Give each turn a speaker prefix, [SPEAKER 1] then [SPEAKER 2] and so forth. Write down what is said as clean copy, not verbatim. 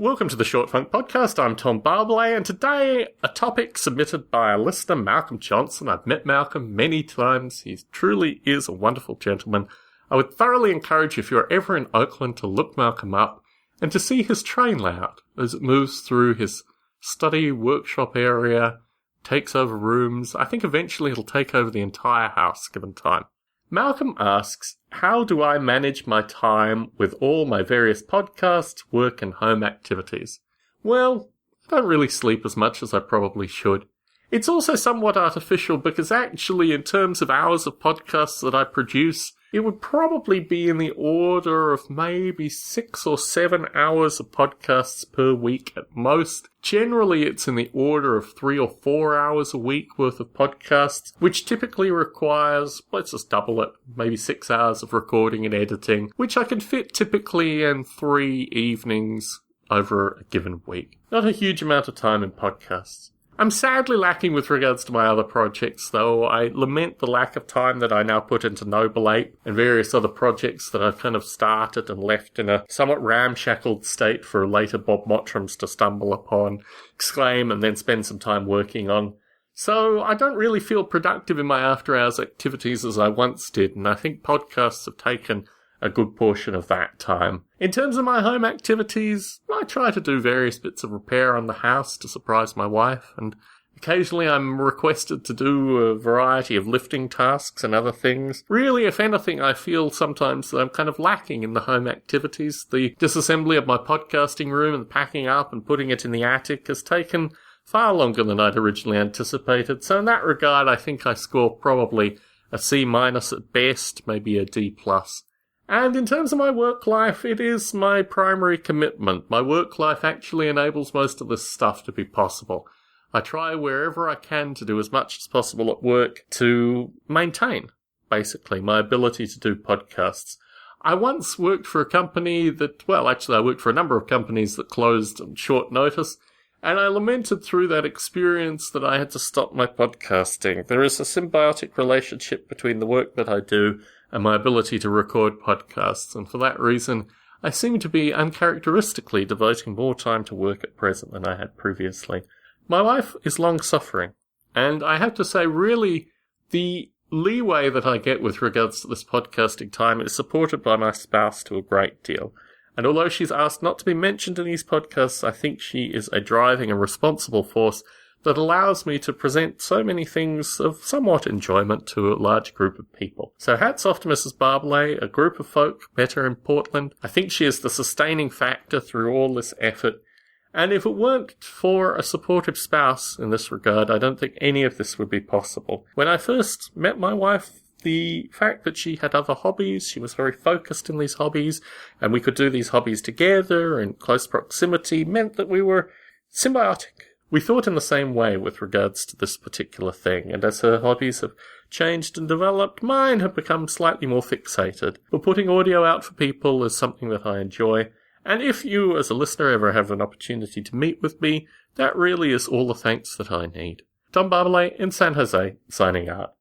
[SPEAKER 1] Welcome to the Short Funk Podcast. I'm Tom Barbalet, and today a topic submitted by a listener, Malcolm Johnson. I've met Malcolm many times. He truly is a wonderful gentleman. I would thoroughly encourage you, if you're ever in Oakland, to look Malcolm up and to see his train layout as it moves through his study workshop area, takes over rooms. I think eventually it'll take over the entire house given time. Malcolm asks, how do I manage my time with all my various podcasts, work and home activities? Well, I don't really sleep as much as I probably should. It's also somewhat artificial because actually in terms of hours of podcasts that I produce, it would probably be in the order of maybe 6 or 7 hours of podcasts per week at most. Generally, it's in the order of 3 or 4 hours a week worth of podcasts, which typically requires, let's just double it, maybe 6 hours of recording and editing, which I can fit typically in 3 evenings over a given week. Not a huge amount of time in podcasts. I'm sadly lacking with regards to my other projects, though. I lament the lack of time that I now put into Noble Ape and various other projects that I've kind of started and left in a somewhat ramshackled state for later Bob Mottrams to stumble upon, exclaim, and then spend some time working on. So I don't really feel productive in my after-hours activities as I once did, and I think podcasts have taken a good portion of that time. In terms of my home activities, I try to do various bits of repair on the house to surprise my wife, and occasionally I'm requested to do a variety of lifting tasks and other things. Really, if anything, I feel sometimes that I'm kind of lacking in the home activities. The disassembly of my podcasting room and the packing up and putting it in the attic has taken far longer than I'd originally anticipated, so in that regard I think I score probably a C- at best, maybe a D+. And in terms of my work life, it is my primary commitment. My work life actually enables most of this stuff to be possible. I try wherever I can to do as much as possible at work to maintain, basically, my ability to do podcasts. I once worked for a company that, well, actually I worked for a number of companies that closed on short notice, and I lamented through that experience that I had to stop my podcasting. There is a symbiotic relationship between the work that I do and my ability to record podcasts, and for that reason, I seem to be uncharacteristically devoting more time to work at present than I had previously. My wife is long-suffering, and I have to say, really, the leeway that I get with regards to this podcasting time is supported by my spouse to a great deal. And although she's asked not to be mentioned in these podcasts, I think she is a driving and responsible force that allows me to present so many things of somewhat enjoyment to a large group of people. So hats off to Mrs. Barbalet, a group of folk met her in Portland. I think she is the sustaining factor through all this effort. And if it weren't for a supportive spouse in this regard, I don't think any of this would be possible. When I first met my wife, the fact that she had other hobbies, she was very focused in these hobbies, and we could do these hobbies together in close proximity, meant that we were symbiotic. We thought in the same way with regards to this particular thing, and as her hobbies have changed and developed, mine have become slightly more fixated. But putting audio out for people is something that I enjoy, and if you, as a listener, ever have an opportunity to meet with me, that really is all the thanks that I need. Tom Barbalet in San Jose, signing out.